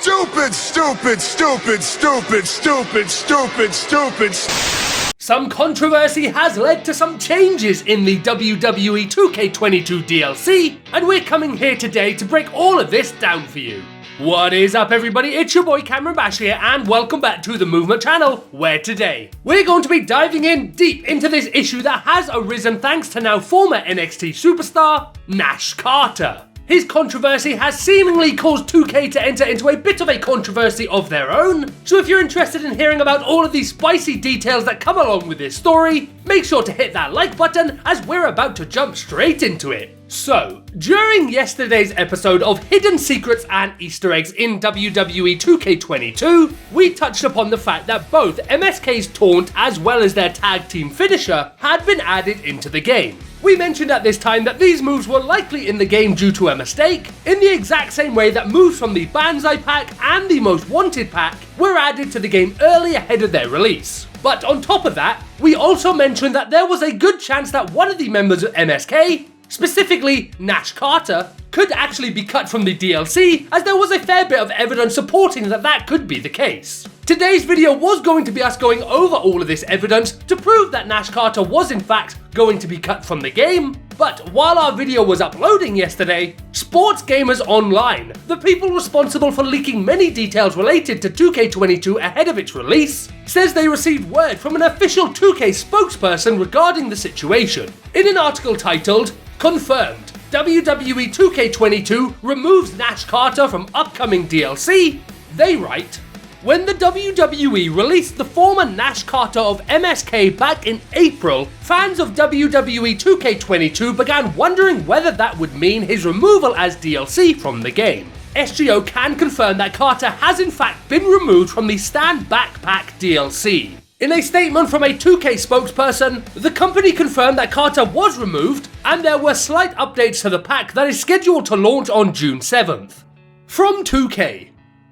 Stupid, stupid, stupid, stupid, stupid, stupid, stupid. Some controversy has led to some changes in the WWE 2K22 DLC, and we're coming here today to break all of this down for you. What is up everybody, it's your boy Cameron Bash here and welcome back to the Movement channel, where today we're going to be diving in deep into this issue that has arisen thanks to now former NXT superstar Nash Carter. His controversy has seemingly caused 2K to enter into a bit of a controversy of their own, so if you're interested in hearing about all of these spicy details that come along with this story, make sure to hit that like button as we're about to jump straight into it. So, during yesterday's episode of Hidden Secrets and Easter Eggs in WWE 2K22, we touched upon the fact that both MSK's taunt as well as their tag team finisher had been added into the game. We mentioned at this time that these moves were likely in the game due to a mistake, in the exact same way that moves from the Banzai pack and the Most Wanted pack were added to the game early ahead of their release. But on top of that, we also mentioned that there was a good chance that one of the members of MSK, specifically Nash Carter, could actually be cut from the DLC, as there was a fair bit of evidence supporting that that could be the case. Today's video was going to be us going over all of this evidence to prove that Nash Carter was in fact going to be cut from the game, but while our video was uploading yesterday, Sports Gamers Online, the people responsible for leaking many details related to 2K22 ahead of its release, says they received word from an official 2K spokesperson regarding the situation. In an article titled, "Confirmed, WWE 2K22 removes Nash Carter from upcoming DLC," they write, "When the WWE released the former Nash Carter of MSK back in April, fans of WWE 2K22 began wondering whether that would mean his removal as DLC from the game. SGO can confirm that Carter has in fact been removed from the Stand Back Pack DLC. In a statement from a 2K spokesperson, the company confirmed that Carter was removed and there were slight updates to the pack that is scheduled to launch on June 7th. From 2K.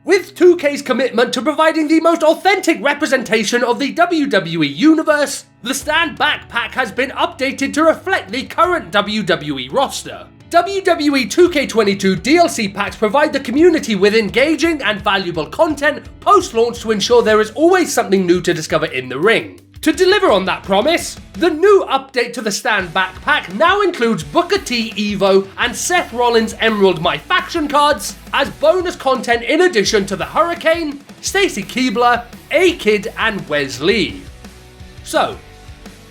With 2K's commitment to providing the most authentic representation of the WWE universe, the Stand Back Pack has been updated to reflect the current WWE roster. WWE 2K22 DLC packs provide the community with engaging and valuable content post-launch to ensure there is always something new to discover in the ring. To deliver on that promise, the new update to the Stand Back Pack now includes Booker T Evo and Seth Rollins Emerald My Faction cards as bonus content in addition to the Hurricane, Stacy Keibler, A-Kid and Wes Lee. So,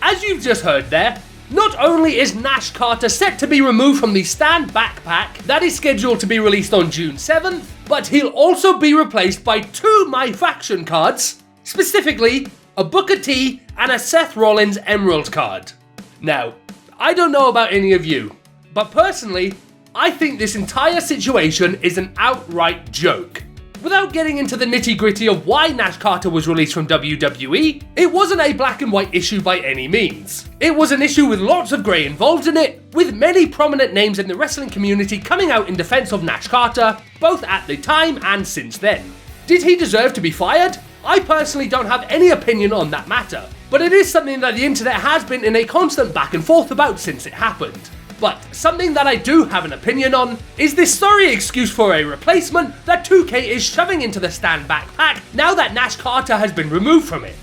as you've just heard there, not only is Nash Carter set to be removed from the Stand Back Pack that is scheduled to be released on June 7th, but he'll also be replaced by two My Faction cards, specifically a Booker T and a Seth Rollins Emerald card. Now, I don't know about any of you, but personally, I think this entire situation is an outright joke. Without getting into the nitty-gritty of why Nash Carter was released from WWE, it wasn't a black and white issue by any means. It was an issue with lots of grey involved in it, with many prominent names in the wrestling community coming out in defense of Nash Carter, both at the time and since then. Did he deserve to be fired? I personally don't have any opinion on that matter, but it is something that the internet has been in a constant back and forth about since it happened. But something that I do have an opinion on is this sorry excuse for a replacement that 2K is shoving into the Stand Back Pack now that Nash Carter has been removed from it.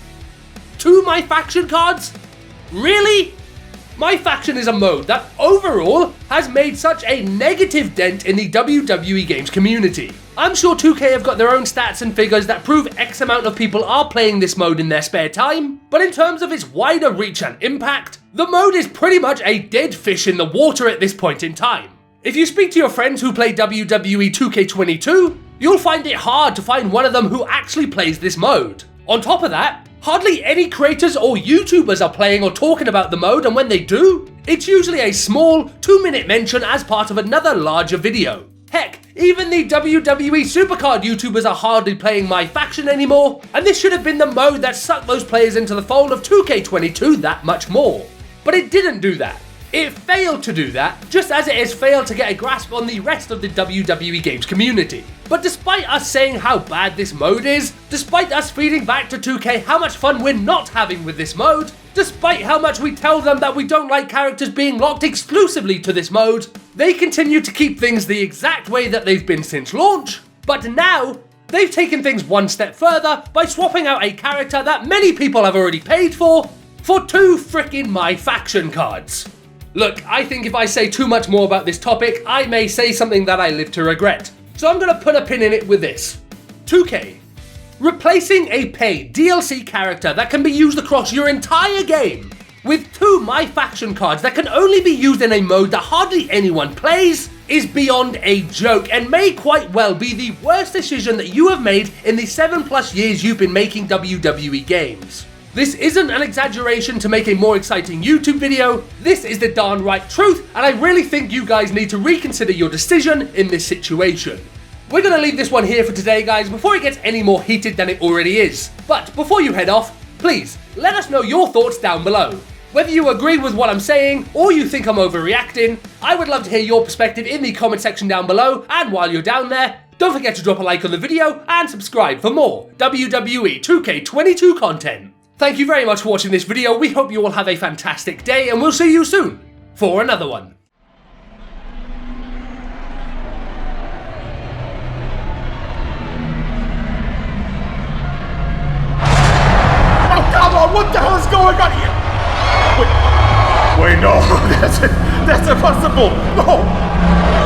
Two My Faction cards? Really? My Faction is a mode that overall has made such a negative dent in the WWE games community. I'm sure 2K have got their own stats and figures that prove X amount of people are playing this mode in their spare time, but in terms of its wider reach and impact, the mode is pretty much a dead fish in the water at this point in time. If you speak to your friends who play WWE 2K22, you'll find it hard to find one of them who actually plays this mode. On top of that, hardly any creators or YouTubers are playing or talking about the mode, and when they do, it's usually a small 2-minute mention as part of another larger video. Heck, even the WWE Supercard YouTubers are hardly playing My Faction anymore, and this should have been the mode that sucked those players into the fold of 2K22 that much more. But it didn't do that. It failed to do that, just as it has failed to get a grasp on the rest of the WWE games community. But despite us saying how bad this mode is, despite us feeding back to 2K how much fun we're not having with this mode, despite how much we tell them that we don't like characters being locked exclusively to this mode, they continue to keep things the exact way that they've been since launch. But now, they've taken things one step further by swapping out a character that many people have already paid for 2 frickin' My Faction cards. Look, I think if I say too much more about this topic, I may say something that I live to regret. So I'm gonna put a pin in it with this. 2K. Replacing a paid DLC character that can be used across your entire game with 2 My Faction cards that can only be used in a mode that hardly anyone plays is beyond a joke and may quite well be the worst decision that you have made in the 7+ years you've been making WWE games. This isn't an exaggeration to make a more exciting YouTube video, this is the darn right truth, and I really think you guys need to reconsider your decision in this situation. We're gonna leave this one here for today, guys, before it gets any more heated than it already is. But before you head off, please let us know your thoughts down below. Whether you agree with what I'm saying or you think I'm overreacting, I would love to hear your perspective in the comment section down below, and while you're down there, don't forget to drop a like on the video and subscribe for more WWE 2K22 content. Thank you very much for watching this video, we hope you all have a fantastic day and we'll see you soon for another one. Oh, come on, what the hell is going on here? Wait, no, that's impossible. No,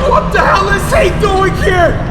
what the hell is he doing here?